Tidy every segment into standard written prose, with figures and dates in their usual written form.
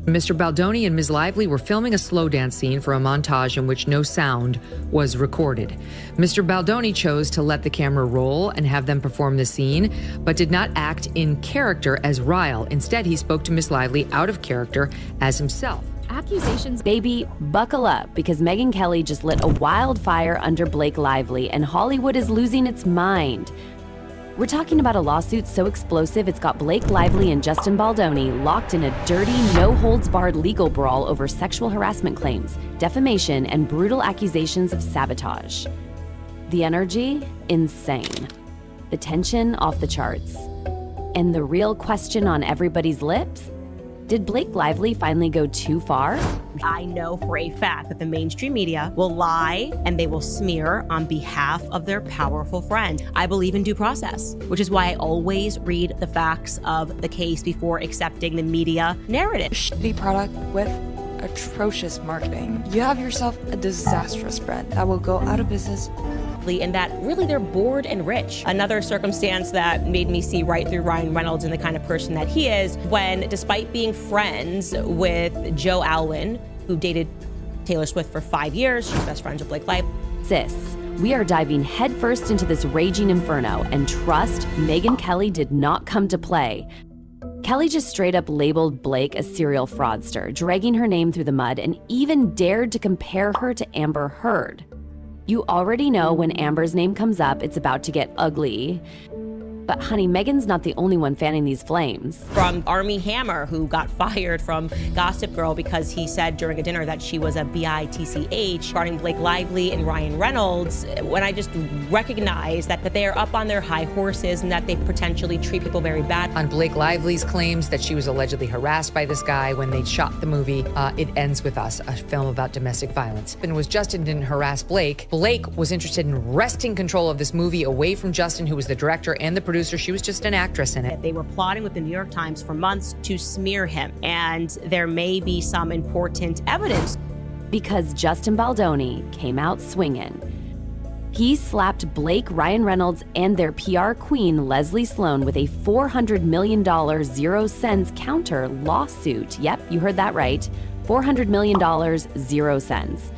Mr. Baldoni and Ms. Lively were filming a slow dance scene for a montage in which no sound was recorded. Mr. Baldoni chose to let the camera roll and have them perform the scene, but did not act in character as Ryle. Instead, he spoke to Ms. Lively out of character as himself. Accusations. Baby, buckle up, because Megyn Kelly just lit a wildfire under Blake Lively, and Hollywood is losing its mind. We're talking about a lawsuit so explosive it's got Blake Lively and Justin Baldoni locked in a dirty, no-holds-barred legal brawl over sexual harassment claims, defamation, and brutal accusations of sabotage. The energy? Insane. The tension? Off the charts. And the real question on everybody's lips? Did Blake Lively finally go too far? I know for a fact that the mainstream media will lie and they will smear on behalf of their powerful friend. I believe in due process, which is why I always read the facts of the case before accepting the media narrative. Shitty product with atrocious marketing. You have yourself a disastrous brand that will go out of business. And that really they're bored and rich. Another circumstance that made me see right through Ryan Reynolds and the kind of person that he is, when despite being friends with Joe Alwyn, who dated Taylor Swift for 5 years, she's best friends with Blake Lively. Sis, we are diving headfirst into this raging inferno, and trust, Megyn Kelly did not come to play. Kelly just straight up labeled Blake a serial fraudster, dragging her name through the mud, and even dared to compare her to Amber Heard. You already know when Amber's name comes up, it's about to get ugly. But honey, Megyn's not the only one fanning these flames. From Armie Hammer, who got fired from Gossip Girl because he said during a dinner that she was a bitch, regarding Blake Lively and Ryan Reynolds, when I just recognize that they are up on their high horses and that they potentially treat people very bad. On Blake Lively's claims that she was allegedly harassed by this guy when they shot the movie, It Ends With Us, a film about domestic violence. And it was Justin didn't harass Blake. Blake was interested in wresting control of this movie away from Justin, who was the director and the producer. She was just an actress in it. They were plotting with the New York Times for months to smear him, and there may be some important evidence. Because Justin Baldoni came out swinging. He slapped Blake, Ryan Reynolds, and their PR queen, Leslie Sloan, with a $400 million 0 cents counter lawsuit. Yep, you heard that right. $400 million 0 cents.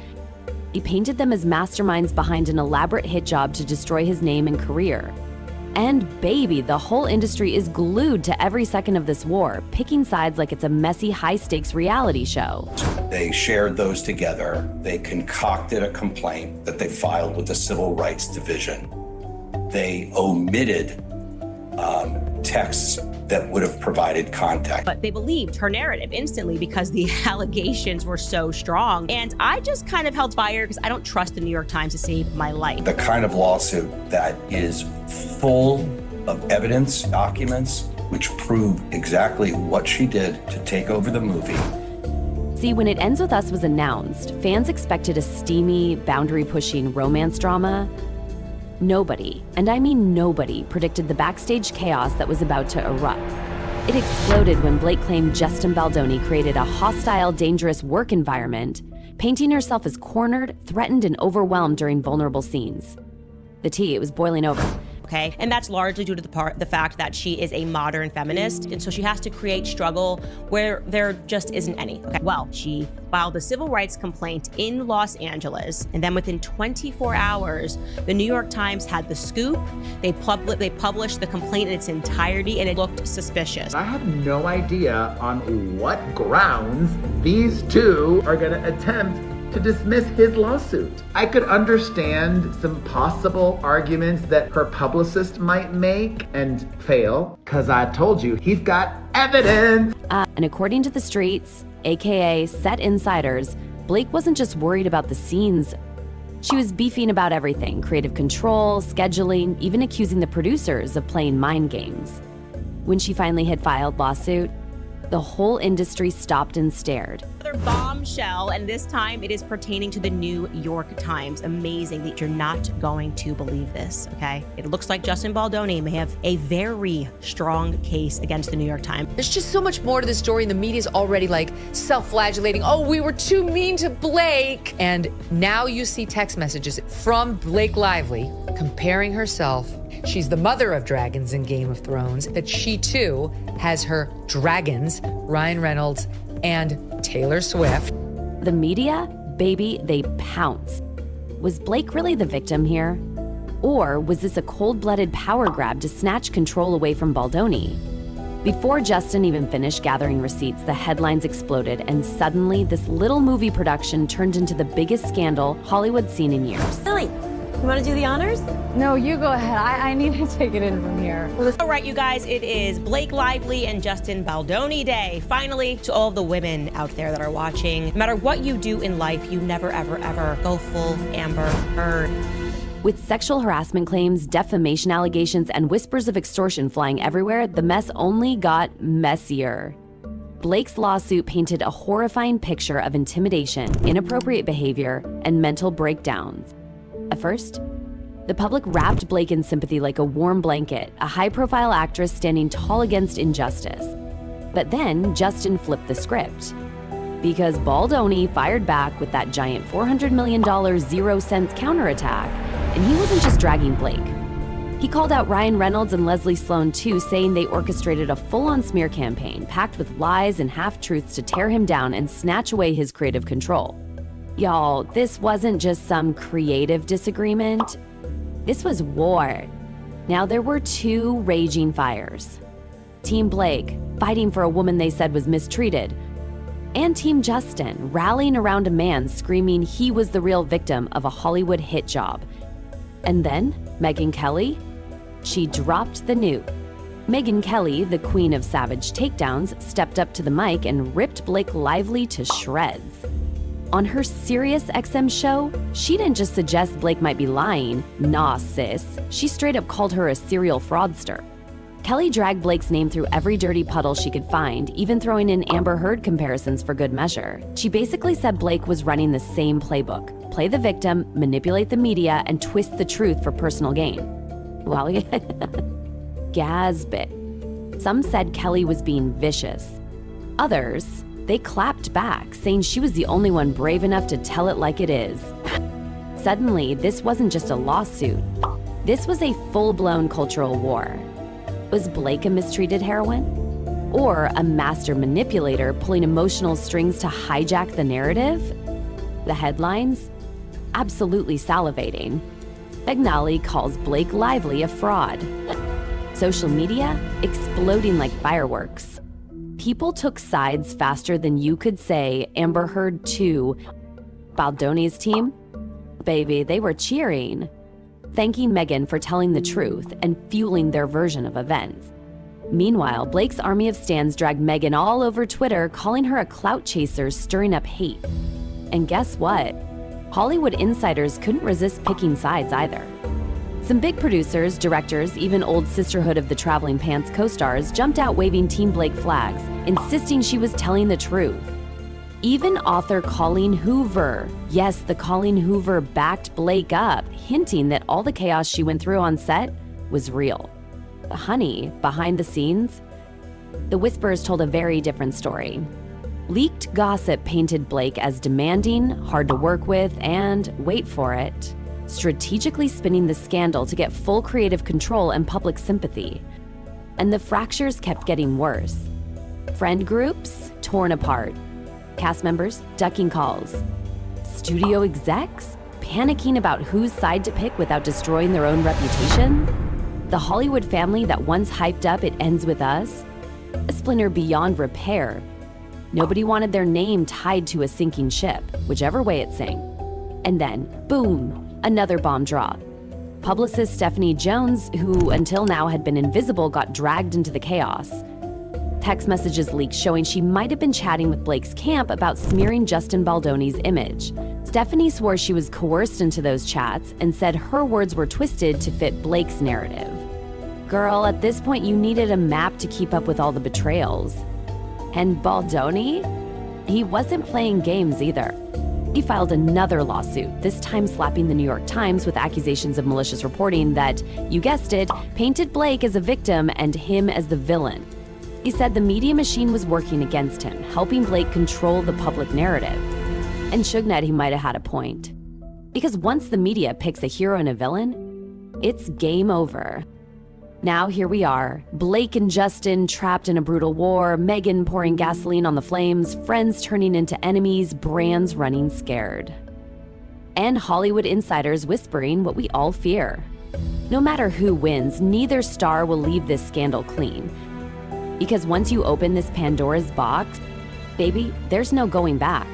He painted them as masterminds behind an elaborate hit job to destroy his name and career. And baby, the whole industry is glued to every second of this war, picking sides like it's a messy, high-stakes reality show. They shared those together. They concocted a complaint that they filed with the Civil Rights Division. They omitted texts that would have provided contact. But they believed her narrative instantly because the allegations were so strong. And I just kind of held fire because I don't trust the New York Times to save my life. The kind of lawsuit that is full of evidence, documents, which prove exactly what she did to take over the movie. See, when It Ends With Us was announced, fans expected a steamy, boundary-pushing romance drama. Nobody, and I mean nobody, predicted the backstage chaos that was about to erupt. It exploded when Blake claimed Justin Baldoni created a hostile, dangerous work environment, painting herself as cornered, threatened, and overwhelmed during vulnerable scenes. The tea, it was boiling over. Okay, and that's largely due to the fact that she is a modern feminist, and so she has to create struggle where there just isn't any. Okay, well, she filed a civil rights complaint in Los Angeles, and then within 24 hours, the New York Times had the scoop. They published the complaint in its entirety, and it looked suspicious. I have no idea on what grounds these two are going to attempt to dismiss his lawsuit. I could understand some possible arguments that her publicist might make and fail, because I told you, he's got evidence. And according to the streets, aka set insiders, Blake wasn't just worried about the scenes. She was beefing about everything: creative control, scheduling, even accusing the producers of playing mind games. When she finally had filed lawsuit, the whole industry stopped and stared. Another bombshell, and this time it is pertaining to the New York Times. Amazing that you're not going to believe this, okay? It looks like Justin Baldoni may have a very strong case against the New York Times. There's just so much more to the story, and the media's already like self-flagellating. Oh, we were too mean to Blake. And now you see text messages from Blake Lively comparing herself. She's the mother of dragons in Game of Thrones, that she too has her dragons, Ryan Reynolds and Taylor Swift. The media, baby, they pounce. Was Blake really the victim here? Or was this a cold-blooded power grab to snatch control away from Baldoni? Before Justin even finished gathering receipts, the headlines exploded, and suddenly this little movie production turned into the biggest scandal Hollywood's seen in years. Lily, you want to do the honors? No, you go ahead. I need to take it in from here. All right, you guys, it is Blake Lively and Justin Baldoni Day. Finally, to all of the women out there that are watching, no matter what you do in life, you never, ever, ever go full Amber Heard. With sexual harassment claims, defamation allegations, and whispers of extortion flying everywhere, the mess only got messier. Blake's lawsuit painted a horrifying picture of intimidation, inappropriate behavior, and mental breakdowns. At first, the public wrapped Blake in sympathy like a warm blanket, a high-profile actress standing tall against injustice. But then Justin flipped the script. Because Baldoni fired back with that giant $400 million zero-cents counterattack, and he wasn't just dragging Blake. He called out Ryan Reynolds and Leslie Sloan too, saying they orchestrated a full-on smear campaign packed with lies and half-truths to tear him down and snatch away his creative control. Y'all, this wasn't just some creative disagreement. This was war. Now, there were two raging fires. Team Blake, fighting for a woman they said was mistreated, and Team Justin, rallying around a man screaming he was the real victim of a Hollywood hit job. And then, Megyn Kelly, she dropped the nuke. Megyn Kelly, the queen of savage takedowns, stepped up to the mic and ripped Blake Lively to shreds. On her Sirius XM show, she didn't just suggest Blake might be lying. Nah, sis. She straight up called her a serial fraudster. Kelly dragged Blake's name through every dirty puddle she could find, even throwing in Amber Heard comparisons for good measure. She basically said Blake was running the same playbook: play the victim, manipulate the media, and twist the truth for personal gain. Well, gasbit. Some said Kelly was being vicious. Others, they clapped back, saying she was the only one brave enough to tell it like it is. Suddenly, this wasn't just a lawsuit. This was a full-blown cultural war. Was Blake a mistreated heroine? Or a master manipulator pulling emotional strings to hijack the narrative? The headlines? Absolutely salivating. McNally calls Blake Lively a fraud. Social media? Exploding like fireworks. People took sides faster than you could say Amber Heard 2. Baldoni's team? Baby, they were cheering, thanking Megyn for telling the truth and fueling their version of events. Meanwhile, Blake's army of stans dragged Megyn all over Twitter, calling her a clout chaser stirring up hate. And guess what? Hollywood insiders couldn't resist picking sides either. Some big producers, directors, even old Sisterhood of the Traveling Pants co-stars jumped out waving Team Blake flags, insisting she was telling the truth. Even author Colleen Hoover, yes, the Colleen Hoover backed Blake up, hinting that all the chaos she went through on set was real. But honey, behind the scenes, the whispers told a very different story. Leaked gossip painted Blake as demanding, hard to work with, and, wait for it, strategically spinning the scandal to get full creative control and public sympathy. And the fractures kept getting worse. Friend groups torn apart. Cast members ducking calls. Studio execs panicking about whose side to pick without destroying their own reputation. The Hollywood family that once hyped up It Ends With Us, a splinter beyond repair. Nobody wanted their name tied to a sinking ship, whichever way it sank. And then, boom, another bomb drop. Publicist Stephanie Jones, who until now had been invisible, got dragged into the chaos. Text messages leaked showing she might have been chatting with Blake's camp about smearing Justin Baldoni's image. Stephanie swore she was coerced into those chats and said her words were twisted to fit Blake's narrative. Girl, at this point you needed a map to keep up with all the betrayals. And Baldoni? He wasn't playing games either. He filed another lawsuit, this time slapping the New York Times with accusations of malicious reporting that, you guessed it, painted Blake as a victim and him as the villain. He said the media machine was working against him, helping Blake control the public narrative. And Sugnett, he might have had a point. Because once the media picks a hero and a villain, it's game over. Now here we are, Blake and Justin trapped in a brutal war, Megyn pouring gasoline on the flames, friends turning into enemies, brands running scared. And Hollywood insiders whispering what we all fear. No matter who wins, neither star will leave this scandal clean. Because once you open this Pandora's box, baby, there's no going back.